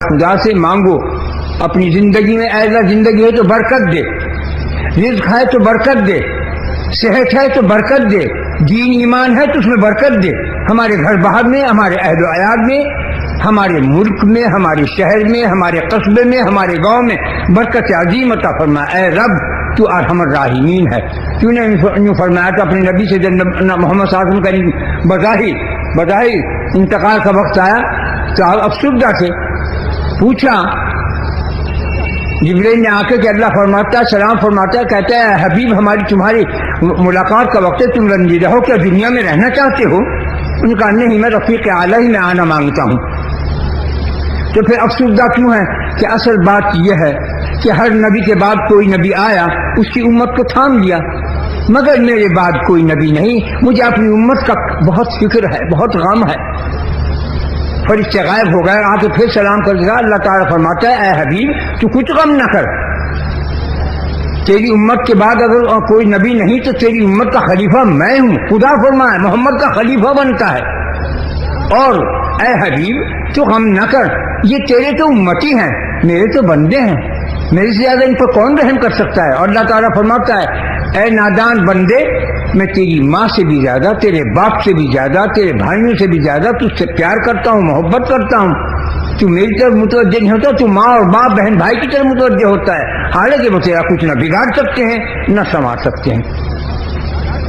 خدا سے مانگو اپنی زندگی میں، اے اللہ زندگی ہے تو برکت دے، رزق ہے تو برکت دے، صحت ہے تو برکت دے، دین ایمان ہے تو اس میں برکت دے، ہمارے گھر باہر میں، ہمارے اہل و عیال میں، ہمارے ملک میں، ہمارے شہر میں، ہمارے قصبے میں، ہمارے گاؤں میں برکت عظیم عطا فرما۔ اے رب تو ارحم الراحمین ہے، تو نے یوں فرمایا تھا اپنے نبی سے جب محمد صلی اللہ علیہ وسلم کا بظاہر انتقال کا وقت آیا تو آپ افسردہ تھے، پوچھا جبرائیل نے آ کے کہ اللہ فرماتا ہے، سلام فرماتا ہے، کہتا ہے حبیب ہماری تمہاری ملاقات کا وقت ہے، تم رنجیدہ ہو، کیا دنیا میں رہنا چاہتے ہو؟ ان کا نہیں، میں رفیق اعلیٰ ہی میں آنا مانگتا ہوں۔ تو پھر افسردہ کیوں ہے؟ کہ اصل بات یہ ہے کہ ہر نبی کے بعد کوئی نبی آیا، اس کی امت کو تھام لیا، مگر میرے بعد کوئی نبی نہیں، مجھے اپنی امت کا بہت فکر ہے، بہت غم ہے۔ فرشتے غائب ہو گئے، آ کے پھر سلام کر دیا، اللہ تعالیٰ فرماتا ہے اے حبیب تو کچھ غم نہ کر، تیری امت کے بعد اگر کوئی نبی نہیں تو تیری امت کا خلیفہ میں ہوں، خدا فرمائے محمد کا خلیفہ بنتا ہے، اور اے حبیب تو غم نہ کر، یہ تیرے تو امتی ہیں، میرے تو بندے ہیں، میرے سے زیادہ ان پر کون رحم کر سکتا ہے؟ اور اللہ تعالیٰ فرماتا ہے اے نادان بندے، میں تیری ماں سے بھی زیادہ، تیرے باپ سے بھی زیادہ، تیرے بھائیوں سے بھی زیادہ تجھ سے پیار کرتا ہوں، محبت کرتا ہوں، تو میری طرف متوجہ نہیں ہوتا، تو ماں اور باپ بہن بھائی کی طرف متوجہ ہوتا ہے، حالانکہ وہ تیرا کچھ نہ بگاڑ سکتے ہیں نہ سنوار سکتے ہیں۔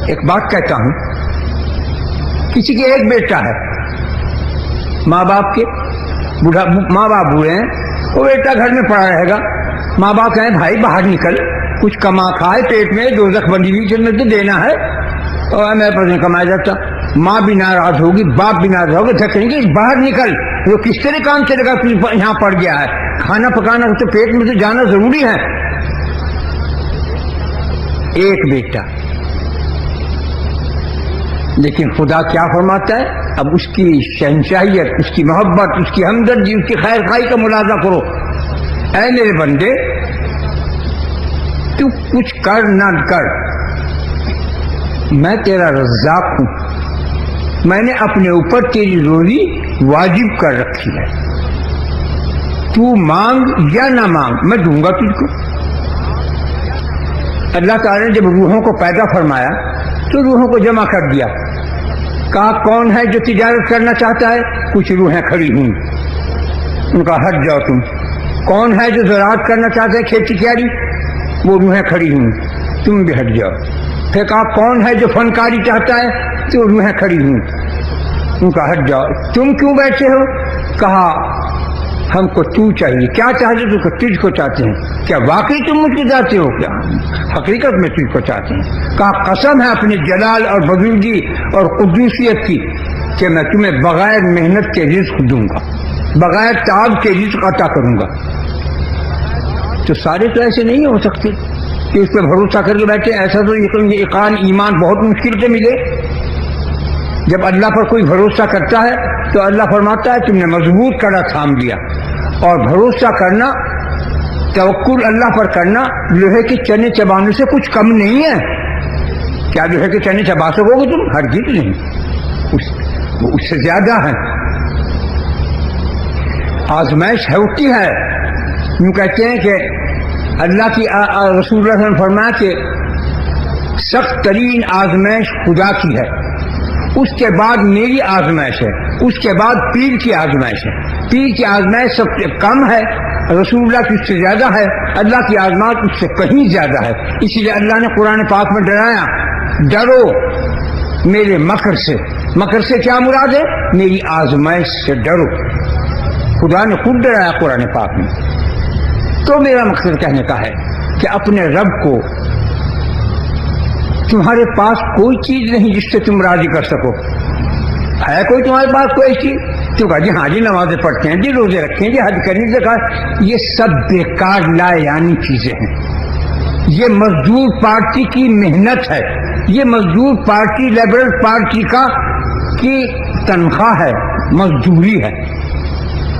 ایک بات کہتا ہوں، کسی کے ایک بیٹا ہے، ماں باپ کے ماں باپ بوڑھے ہیں، وہ بیٹا گھر میں پڑا رہے گا، ماں باپ کہیں بھائی باہر نکل، کچھ کما کھائے، پیٹ میں دوزخ بندی ہوئی چیز میں تو دینا ہے، اور میرے پاس نہیں کمایا جاتا، ماں بھی ناراض ہوگی، باپ بھی ناراض ہوگا، دھکیں گے باہر نکل، وہ کس طرح کام چلے گا، یہاں پڑ گیا ہے، کھانا پکانا تو پیٹ میں تو جانا ضروری ہے۔ ایک بیٹا، لیکن خدا کیا فرماتا ہے؟ اب اس کی شہنشاہیت، اس کی محبت، اس کی ہمدردی، اس کی خیر خواہی کا ملاحظہ کرو۔ اے میرے بندے تو کچھ کر نہ کر، میں تیرا رزاق ہوں، میں نے اپنے اوپر تیری روزی واجب کر رکھی ہے، تو مانگ یا نہ مانگ میں دوں گا تجھ کو۔ اللہ تعالیٰ نے جب روحوں کو پیدا فرمایا تو روحوں کو جمع کر دیا، کہا کون ہے جو تجارت کرنا چاہتا ہے؟ کچھ روحیں کھڑی ہوئی، ان کا ہٹ جاؤ تم۔ کون ہے جو زراعت کرنا چاہتا ہے، کھیتی کیاری؟ وہ روحیں کھڑی ہوئی، تم بھی ہٹ جاؤ۔ پھر کہا کون ہے جو فنکاری چاہتا ہے؟ تو روحیں کھڑی ہوئی، ان کا ہٹ جاؤ۔ تم کیوں بیٹھے ہو؟ کہا ہم کو تو چاہیے۔ کیا چاہتے تو تجھ کو چاہتے ہیں۔ کیا واقعی تم مجھ کو چاہتے ہو؟ کیا حقیقت میں تجھ کو چاہتے ہیں۔ کہا قسم ہے اپنے جلال اور بزرگی اور قدوسیت کی کہ میں تمہیں بغیر محنت کے رزق دوں گا، بغیر تعب کے رزق عطا کروں گا۔ تو سارے تو ایسے نہیں ہو سکتے کہ اس پہ بھروسہ کر کے بیٹھے، ایسا تو یقین ایمان بہت مشکل سے ملے۔ جب اللہ پر کوئی بھروسہ کرتا ہے تو اللہ فرماتا ہے تم نے مضبوط کڑا تھام لیا، اور بھروسہ کرنا، توکل اللہ پر کرنا لوہے کے چنے چبانے سے کچھ کم نہیں ہے۔ کیا لوہے کے چنے چبا سکو گے تم؟ ہرگز نہیں، وہ اس سے زیادہ ہے۔ آزمائش ہوتی ہے، یوں کہتے ہیں کہ اللہ کی رسول اللہ صلی اللہ علیہ وسلم فرمایا کہ سخت ترین آزمائش خدا کی ہے، اس کے بعد میری آزمائش ہے، اس کے بعد پیر کی آزمائش ہے۔ پیر کی آزمائش سب سے کم ہے، رسول اللہ کی اس سے زیادہ ہے، اللہ کی آزمائش اس سے کہیں زیادہ ہے۔ اسی لیے اللہ نے قرآن پاک میں ڈرایا، ڈرو میرے مکر سے۔ مکر سے کیا مراد ہے؟ میری آزمائش سے ڈرو۔ خدا نے خود ڈرایا قرآن پاک میں۔ تو میرا مقصد کہنے کا ہے کہ اپنے رب کو، تمہارے پاس کوئی چیز نہیں جس سے تم راضی کر سکو۔ ہے کوئی تمہارے پاس کوئی چیز؟ تو کہا جی ہاں جی نمازیں پڑھتے ہیں جی، روزے رکھتے ہیں جی، حج کرنے سے کہا یہ سب بیکار لا یعنی چیزیں ہیں۔ یہ مزدور پارٹی کی محنت ہے، یہ مزدور پارٹی لیبرل پارٹی کی تنخواہ ہے، مزدوری ہے،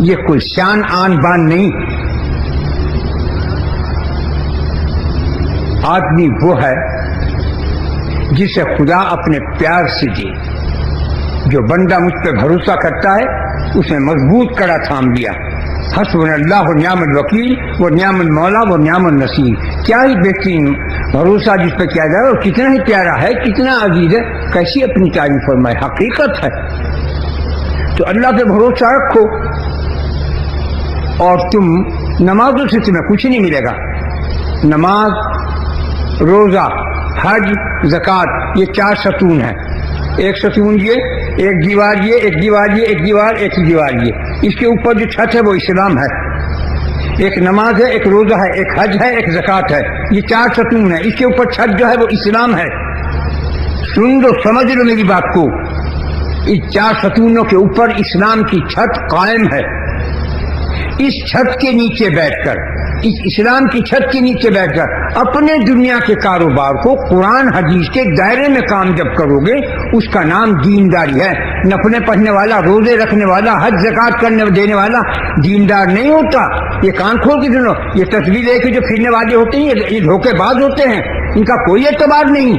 یہ کوئی شان آن بان نہیں۔ آدمی وہ ہے جسے خدا اپنے پیار سے دے۔ جو بندہ مجھ پہ بھروسہ کرتا ہے اس نے مضبوط کڑا تھام لیا، حسبنا اللہ و نعم الوکیل و نعم المولا و نعم النصیر. کیا ہی بہترین بھروسہ جس پہ کیا جائے، اور کتنا ہی پیارا ہے، کتنا عزیز ہے. کیسی اپنی تعریف فرمائے، حقیقت ہے. تو اللہ پہ بھروسہ رکھو، اور تم نمازوں سے تمہیں کچھ نہیں ملے گا. نماز، روزہ، حج، زکوٰۃ، یہ 4 ستون ہیں. ایک ستون یہ، ایک دیوار یہ، ایک دیوار یہ، ایک دیوار، ایک دیوار یہ. اس کے اوپر جو چھت ہے وہ اسلام ہے. ایک نماز ہے، ایک روزہ ہے، ایک حج ہے، ایک زکوٰۃ ہے. یہ 4 ستون ہیں. اس کے اوپر چھت جو ہے وہ اسلام ہے. سن لو، سمجھ لو میری بات کو. اس 4 ستونوں کے اوپر اسلام کی چھت قائم ہے. اس چھت کے نیچے بیٹھ کر، اس اسلام کی چھت کے نیچے بیٹھ کر اپنے دنیا کے کاروبار کو قرآن حدیث کے دائرے میں کام جب کرو گے، اس کا نام دینداری ہے. نفلیں پڑھنے والا، روزے رکھنے والا، حج زکوٰۃ کرنے دینے والا دیندار نہیں ہوتا. یہ کان کھول کے سنو، یہ تصویر لے کے جو پھرنے والے ہوتے ہیں یہ دھوکے باز ہوتے ہیں. ان کا کوئی اعتبار نہیں.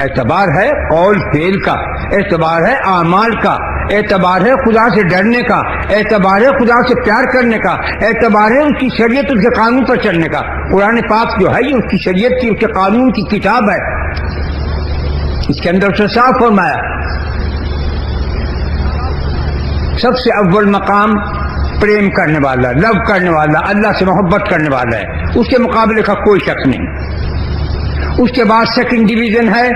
اعتبار ہے قول فعل کا، اعتبار ہے اعمال کا، اعتبار ہے خدا سے ڈرنے کا، اعتبار ہے خدا سے پیار کرنے کا، اعتبار ہے اس کی شریعت، اس کے قانون پر چلنے کا. قرآن پاک جو ہے یہ اس کی شریعت کی، اس کے قانون کی کتاب ہے. اس کے اندر سے صاف فرمایا سب سے اول مقام پریم کرنے والا، لو کرنے والا، اللہ سے محبت کرنے والا ہے. اس کے مقابلے کا کوئی شک نہیں. اس کے بعد سیکنڈ ڈویژن ہے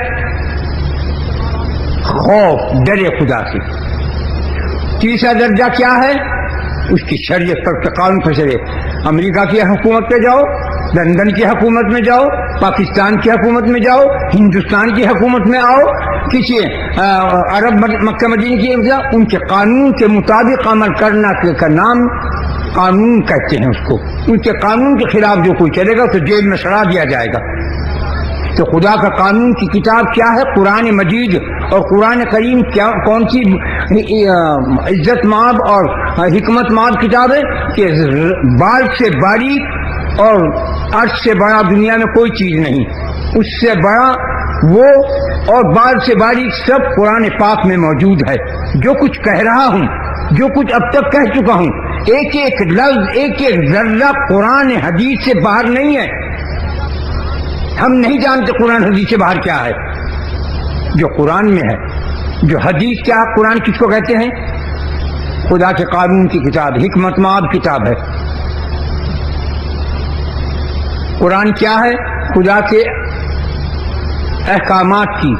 خوف، ڈرے خدا سے. تیسرا درجہ کیا ہے؟ اس کی شریعت پر، قانون پر چلے. امریکہ کی حکومت پہ جاؤ، لندن کی حکومت میں جاؤ، پاکستان کی حکومت میں جاؤ، ہندوستان کی حکومت میں آؤ، کسی عرب مکہ مدینہ کی جاؤ، ان کے قانون کے مطابق عمل کرنا کا نام قانون کہتے ہیں اس کو. ان کے قانون کے خلاف جو کوئی چلے گا تو جیل میں سڑا دیا جائے گا. تو خدا کا قانون کی کتاب کیا ہے؟ قرآن مجید. اور قرآن کریم کیا، کون سی عزت مآب اور حکمت مآب کتاب ہے کہ بال سے باریک اور عرش سے بڑا دنیا میں کوئی چیز نہیں. اس سے بڑا وہ اور بال سے باریک سب قرآن پاک میں موجود ہے. جو کچھ کہہ رہا ہوں، جو کچھ اب تک کہہ چکا ہوں، ایک ایک لفظ، ایک ایک ذرہ قرآن حدیث سے باہر نہیں ہے. ہم نہیں جانتے قرآن حدیث سے باہر کیا ہے. جو قرآن میں ہے، جو حدیث کیا، قرآن کس کو کہتے ہیں؟ خدا کے قانون کی کتاب، حکمت مآب کتاب ہے. قرآن کیا ہے؟ خدا کے احکامات کی،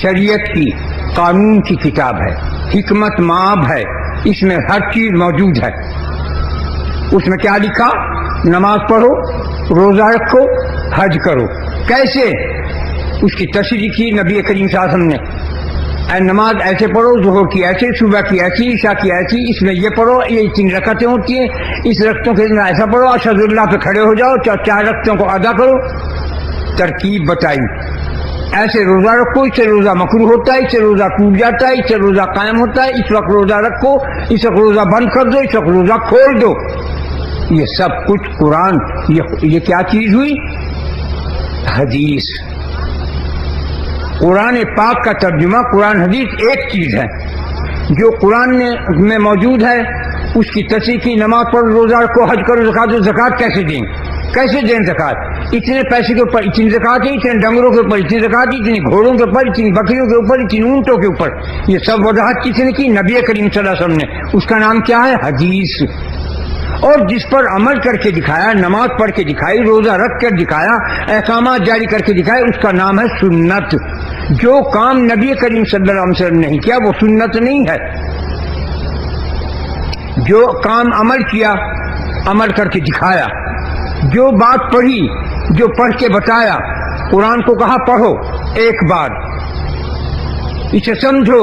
شریعت کی، قانون کی کتاب ہے، حکمت مآب ہے. اس میں ہر چیز موجود ہے. اس میں کیا لکھا؟ نماز پڑھو، روزہ رکھو، حج کرو. کیسے؟ اس کی تشریح کی نبی کریم صلی اللہ علیہ وسلم نے. نماز ایسے پڑھو، ظہر کی ایسے، صبح کی ایسی، عشاء کی ایسی، اس میں یہ پڑھو، یہ 3 رکعتیں ہوتی ہیں، اس رکعتوں کے اندر ایسا پڑھو، اشہد اللہ پہ کھڑے ہو جاؤ، 4 رکعتوں کو ادا کرو. ترکیب بتائی. ایسے روزہ رکھو، اس سے روزہ مکروہ ہوتا ہے، اس سے روزہ ٹوٹ جاتا ہے، اس سے روزہ قائم ہوتا ہے، اس وقت روزہ رکھو، اس وقت روزہ بند کر دو، اس وقت روزہ کھول دو. یہ سب کچھ قرآن. یہ کیا چیز ہوئی؟ حدیث. قرآن پاک کا ترجمہ قرآن حدیث ایک چیز ہے. جو قرآن میں موجود ہے اس کی تصحیح کی. نماز پڑھو، روزہ رکھو، حج کرو، زکات دو. زکات کیسے دیں؟ کیسے دیں زکات؟ اتنے پیسے کے اوپر اتنی زکات ہے، اتنے ڈنگروں کے اوپر اتنی زکات ہے، اتنی گھوڑوں کے اوپر، اتنی بکریوں کے اوپر، اتنی اونٹوں کے اوپر. یہ سب وضاحت کس نے کی؟ نبی کریم صلی اللہ علیہ وسلم نے. اس کا نام کیا ہے؟ حدیث. اور جس پر عمل کر کے دکھایا، نماز پڑھ کے دکھائی، روزہ رکھ کر دکھایا، احکامات جاری کر کے دکھائے، اس کا نام ہے سنت. جو کام نبی کریم صلی اللہ علیہ وسلم نے نہیں کیا وہ سنت نہیں ہے. جو کام عمل کیا، عمل کر کے دکھایا، جو بات پڑھی، جو پڑھ کے بتایا. قرآن کو کہا پڑھو 1 بار، اسے سمجھو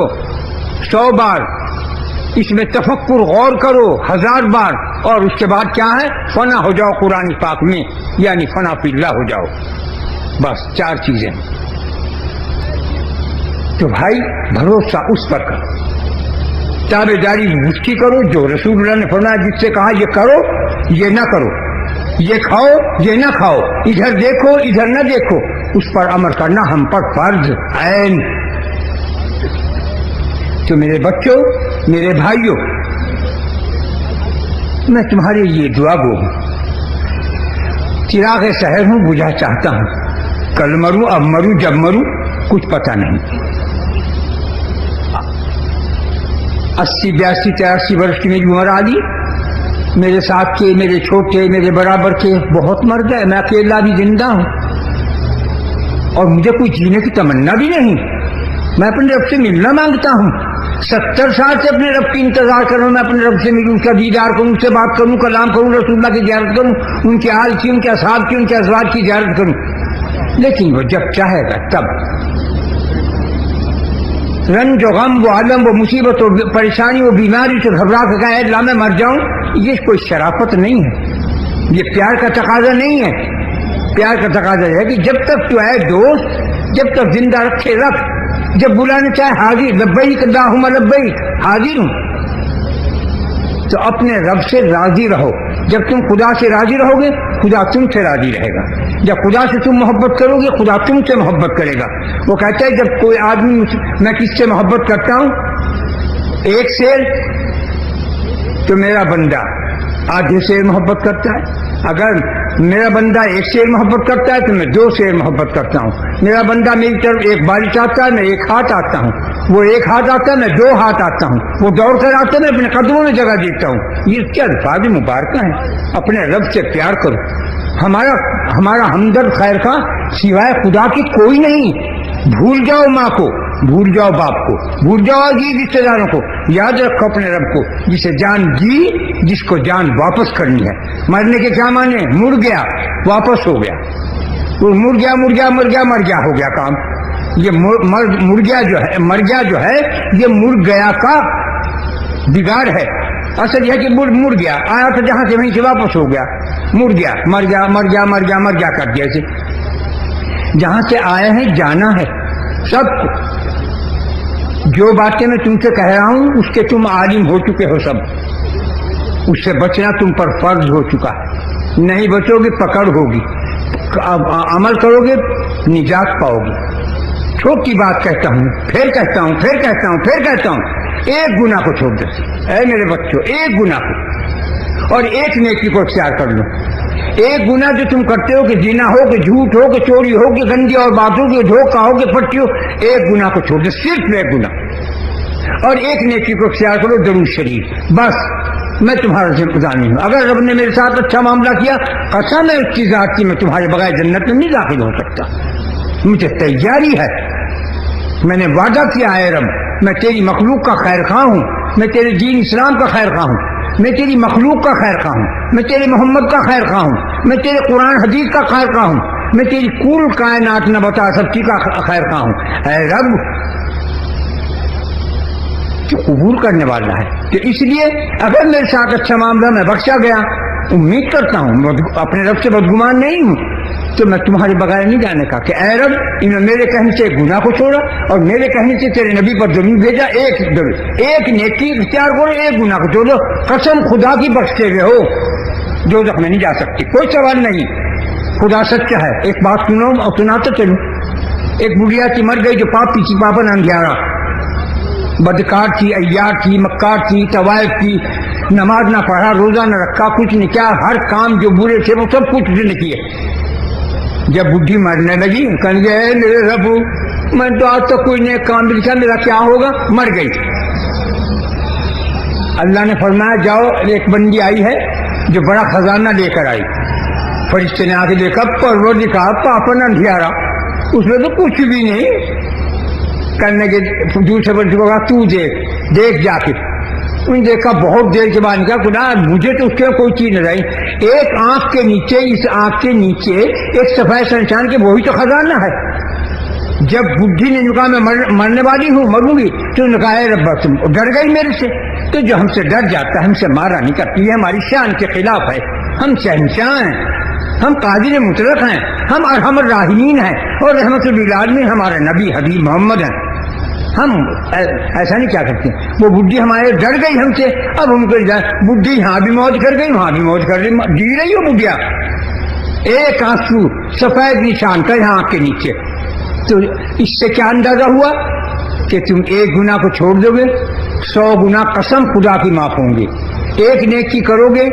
100 بار، اس میں تفکر غور کرو 1000 بار، اور اس کے بعد کیا ہے؟ فنا ہو جاؤ قرآن پاک میں، یعنی فنا فی اللہ ہو جاؤ. بس 4 چیزیں. تو بھائی بھروسہ اس پر کرو، تابعداری اس کی کرو جو رسول اللہ نے فرمایا. جس سے کہا یہ کرو، یہ نہ کرو، یہ کھاؤ، یہ نہ کھاؤ، ادھر دیکھو، ادھر نہ دیکھو، اس پر عمل کرنا ہم پر فرض عین. تو میرے بچوں، میرے بھائیوں، میں تمہارے لیے دعا گو ہوں، چراغ سحر ہوں، بجھا چاہتا ہوں، کل مروں اب مروں جب مروں کچھ پتہ نہیں۔ 80 82 83 برس کی میری عمر آ گئی، میرے ساتھ کے، میرے چھوٹے، میرے برابر کے بہت مر گئے، میں اکیلا بھی زندہ ہوں اور مجھے کوئی جینے کی تمنا بھی نہیں۔ میں اپنے رب سے ملنا مانگتا ہوں، 70 سال سے اپنے رب کی انتظار کر رہا ہوں، میں اپنے رب سے ملوں، اس کا دیدار کروں، اس سے بات کروں، کلام کروں، رسول اللہ کی زیارت کروں، ان کے حال کی، ان کے اصحاب کی، ان کے ازواج کی زیارت کروں، لیکن وہ جب چاہے گا تب۔ رنج و غم، وہ عالم، وہ مصیبت و پریشانی، وہ بیماری سے گھبرا کے کہا اللہ میں مر جاؤں، یہ کوئی شرافت نہیں ہے، یہ پیار کا تقاضا نہیں ہے۔ پیار کا تقاضا ہے کہ جب تک تو ہے دوست، جب تک زندہ رکھے رکھ، جب بلانے چاہے حاضر، لبیک اللہم لبیک، حاضر ہوں۔ تو اپنے رب سے راضی رہو، جب تم خدا سے راضی رہو گے خدا تم سے راضی رہے گا، جب خدا سے تم محبت کرو گے خدا تم سے محبت کرے گا۔ وہ کہتا ہے جب کوئی آدمی، میں کس سے محبت کرتا ہوں، ایک شیر تو میرا بندہ آدھے شیر محبت کرتا ہے، اگر میرا بندہ ایک شیر محبت کرتا ہے تو میں 2 شیر محبت کرتا ہوں، میرا بندہ میری طرف ایک باری چاہتا ہے میں 1 ہاتھ آتا ہوں، وہ 1 ہاتھ آتا ہے میں 2 ہاتھ آتا ہوں، وہ دوڑ کر آتا ہے میں اپنے قدموں میں جگہ دیتا ہوں۔ یہ کیا الفاظ مبارکہ ہیں، اپنے رب سے پیار کرو۔ ہمارا ہمدرد خیر کا سوائے خدا کی کوئی نہیں۔ بھول جاؤ ماں کو، بھول جاؤ باپ کو، بھول جاؤ عزیز رشتے داروں کو، یاد رکھو اپنے رب کو، جسے جان دی، جس کو جان واپس کرنی ہے۔ مرنے کے کیا معنی؟ مر گیا، واپس ہو گیا، وہ مر گیا ہو گیا کام۔ یہ مر گیا جو ہے یہ مر گیا کا بگاڑ ہے۔ اصل یہ کہ مر گیا، آیا تو جہاں سے وہیں سے واپس ہو گیا، مر گیا کر دیا اسے۔ جہاں سے آئے ہیں جانا ہے سب کو۔ جو باتیں میں تم سے کہہ رہا ہوں اس کے تم عالم ہو چکے ہو سب، اس سے بچنا تم پر فرض ہو چکا ہے، نہیں بچو گے پکڑ ہوگی، عمل کرو گے نجات پاؤ گے۔ چھوٹی بات کہتا ہوں، پھر کہتا ہوں، ایک گناہ کو چھوڑ دو اے میرے بچوں، ایک گناہ کو، اور ایک نیکی کو اختیار کر لو۔ ایک گناہ جو تم کرتے ہو کہ زنا ہو کہ جھوٹ ہو کہ چوری ہو کہ گندی اور بات ہو کہ دھوکہ ہو کہ پٹی ہو، ایک گناہ کو چھوڑ دو، صرف ایک گناہ، اور ایک نیکی کو اختیار کرو، درود شریف۔ بس میں تمہارا ذمہ ہوں، اگر رب نے میرے ساتھ اچھا معاملہ کیا، قسم ہے اس کی ذات کی، میں تمہارے بغیر جنت میں نہیں داخل ہو سکتا، مجھے تیاری ہے، میں نے وعدہ کیا ہے رب، میں تیری مخلوق کا خیر خواہ ہوں، میں تیرے دین اسلام کا خیر خواہ ہوں، میں تیری مخلوق کا خیر خواہ ہوں، میں تیرے محمد کا خیر خواہ ہوں، میں تیرے قرآن حدیث کا خیر خواہ ہوں، میں تیری کل کائنات نہ بتا سکتی کا خیر خواہ ہوں۔ اے رب جو قبول کرنے والا ہے، تو اس لیے اگر میرے ساتھ اچھا معاملہ میں بخشا گیا، امید کرتا ہوں، اپنے رب سے بدگمان نہیں ہوں، تو میں تمہارے بغیر نہیں جانے کا کہ اے رب انہوں نے میرے کہنے سے ایک گناہ کو چھوڑا اور میرے کہنے سے تیرے نبی پر ضرور بھیجا، ایک نیکی اختیار کرو، ایک گناہ کو چھوڑو، قسم خدا کی بخشتے ہوئے ہو، دوزخ میں نہیں جا سکتی، کوئی سوال نہیں، خدا سچا ہے۔ ایک بات سنو اور سناتا چلوں، ایک بڑھیا تھی مر گئی جو پاپ پیچھے پاپا انگیارہ، بدکار تھی، عیار تھی، مکار تھی، طوائف تھی، نماز نہ پڑھا، روزہ نہ رکھا، کچھ نہیں کیا، ہر کام جو برے تھے وہ سب کچھ نے کیے۔ جب بڈھی مرنے لگی کہنے لگے اے میرے رب میں تو آج تک کوئی نیک کام نہیں کیا، میرا کیا ہوگا، مر گئی۔ اللہ نے فرمایا جاؤ، ایک بندی آئی ہے جو بڑا خزانہ لے کر آئی، فرشتے نے آ کے دیکھا پروردگار پاپا نہ دھیارا، اس میں تو کچھ بھی نہیں، کرنے کے دوسرے بندے کو کہا تو دیکھ جا کے، انہیں دیکھا، بہت دیر کے بعد کہا خدا مجھے تو اس کے کوئی چیز نہ رہی، ایک آنکھ کے نیچے، اس آنکھ کے نیچے ایک صفائی سنشان کے وہی تو خزانہ ہے۔ جب بڈھی نے کہا میں مرنے والی ہوں، مروں گی، تو نے کہا اے رب تم ڈر گئی میرے سے، تو جو ہم سے ڈر جاتا ہے ہم سے مارا نہیں کرتی ہے، ہماری شان کے خلاف ہے، ہم شہنشاہ ہیں، ہم قادر مطلق ہیں، ہم ارحم الراحمین ہیں، اور رحمت للعالمین ہمارے نبی حبیب محمد ہیں، ہم ایسا نہیں کیا کرتے۔ وہ بڈھی ہمارے ڈر گئی ہم سے، اب ہم کو بڈھی یہاں بھی موج کر گئی وہاں بھی موج کر گئی، جی رہی ہو بڈھیا، ایک آنسو سفید نشان کا یہاں آنکھ کے نیچے۔ تو اس سے کیا اندازہ ہوا کہ تم ایک گناہ کو چھوڑ دو گے 100 گناہ قسم خدا کی معاف ہوں گے، ایک نیکی کرو گے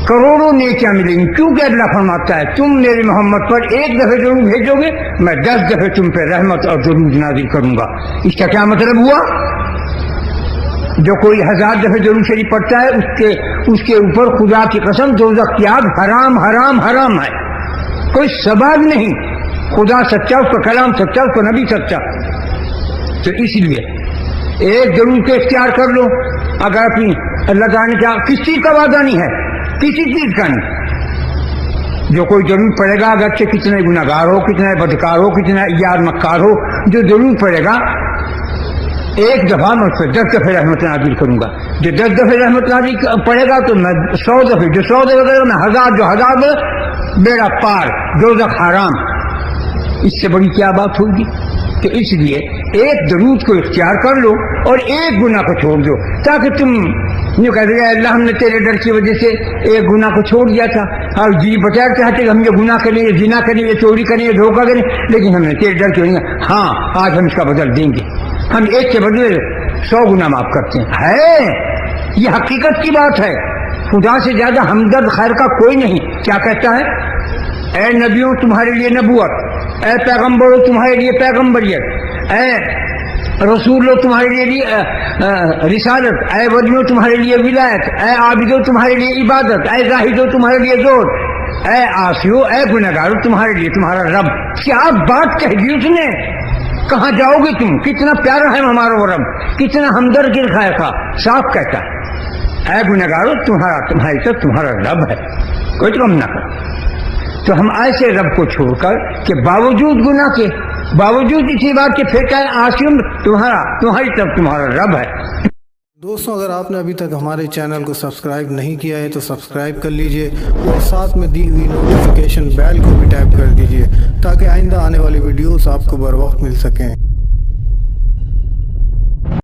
کروڑوں نیکیاں ملیں گی، کیونکہ اللہ فرماتا ہے تم میرے محمد پر ایک دفعہ ضرور بھیجو گے، میں 10 دفعہ تم پہ رحمت اور درود نازل کروں گا۔ اس کا کیا مطلب ہوا؟ جو کوئی 1000 دفعہ درود شریف پڑھتا ہے اس کے اوپر خدا کی قسم دوزخ کی آگ حرام حرام حرام ہے، کوئی سبب نہیں، خدا سچا، اس کا کلام سچا، اس کا نبی سچا۔ تو اس لیے ایک درود کے اختیار کر لو۔ اگر اپنی اللہ تعالیٰ نے کیا کس چیز کا وعدہ نہیں ہے، کسی چیز کا نہیں۔ جو کوئی درود پڑھے گا، اگرچہ کتنے گناہگار ہو، کتنا بدکار ہو، کتنا یار مکار ہو، جو درود پڑھے گا ایک دفعہ میں اس پہ 10 دفعہ رحمت نازل کروں گا۔ جو 10 دفعہ رحمت نازل پڑھے گا تو میں 100 دفعہ، جو 100 دفعہ کرے گا میں 1000، جو 1000 بیڑا پار، دوزخ حرام۔ اس سے بڑی کیا بات ہوگی؟ تو اس لیے ایک درود کو اختیار کر لو اور ایک گناہ کو چھوڑ دو، تاکہ تم یوں کہہ دے اللہ ہم نے تیرے ڈر کی وجہ سے ایک گناہ کو چھوڑ دیا تھا، اور جی بچایا چاہتے کہ ہم یہ گناہ کریں، یہ زنا کریں، یہ چوری کریں، یہ دھوکہ کریں، لیکن ہم نے تیرے ڈر کی وجہ سے ہاں آج ہم اس کا بدل دیں گے، ہم ایک کے بدلے 100 گناہ معاف کرتے ہیں۔ یہ حقیقت کی بات ہے، خدا سے زیادہ ہمدرد خیر کا کوئی نہیں۔ کیا کہتا ہے؟ اے نبیوں تمہارے لیے نبوت، اے پیغمبروں تمہارے لیے پیغمبریت، اے رسولوں تمہارے لیے رسالت، اے ولیوں تمہارے لیے ولایت، اے عابدوں تمہارے لیے عبادت، اے زاہدوں تمہارے لیے زہد، اے عاصیوں اے گنہگاروں تمہارے لیے تمہارا رب۔ کیا بات کہہ دی اس نے! کہاں جاؤ گے تم؟ کتنا پیارا ہے ہمارا وہ رب، کتنا ہمدرد دل خیر کا، صاف کہتا ہے اے گنہگاروں تمہاری طرف تمہارا رب ہے، کوئی غم نہ کرو۔ تو ہم ایسے رب کو چھوڑ کر کہ باوجود گناہ کے، باوجود اسی بات کے پھر کہیں عاصم تمہاری طرف تمہارا رب ہے۔ دوستوں اگر آپ نے ابھی تک ہمارے چینل کو سبسکرائب نہیں کیا ہے تو سبسکرائب کر لیجئے اور ساتھ میں دی ہوئی نوٹیفیکیشن بیل کو بھی ٹیپ کر دیجئے تاکہ آئندہ آنے والی ویڈیوز آپ کو بر وقت مل سکیں۔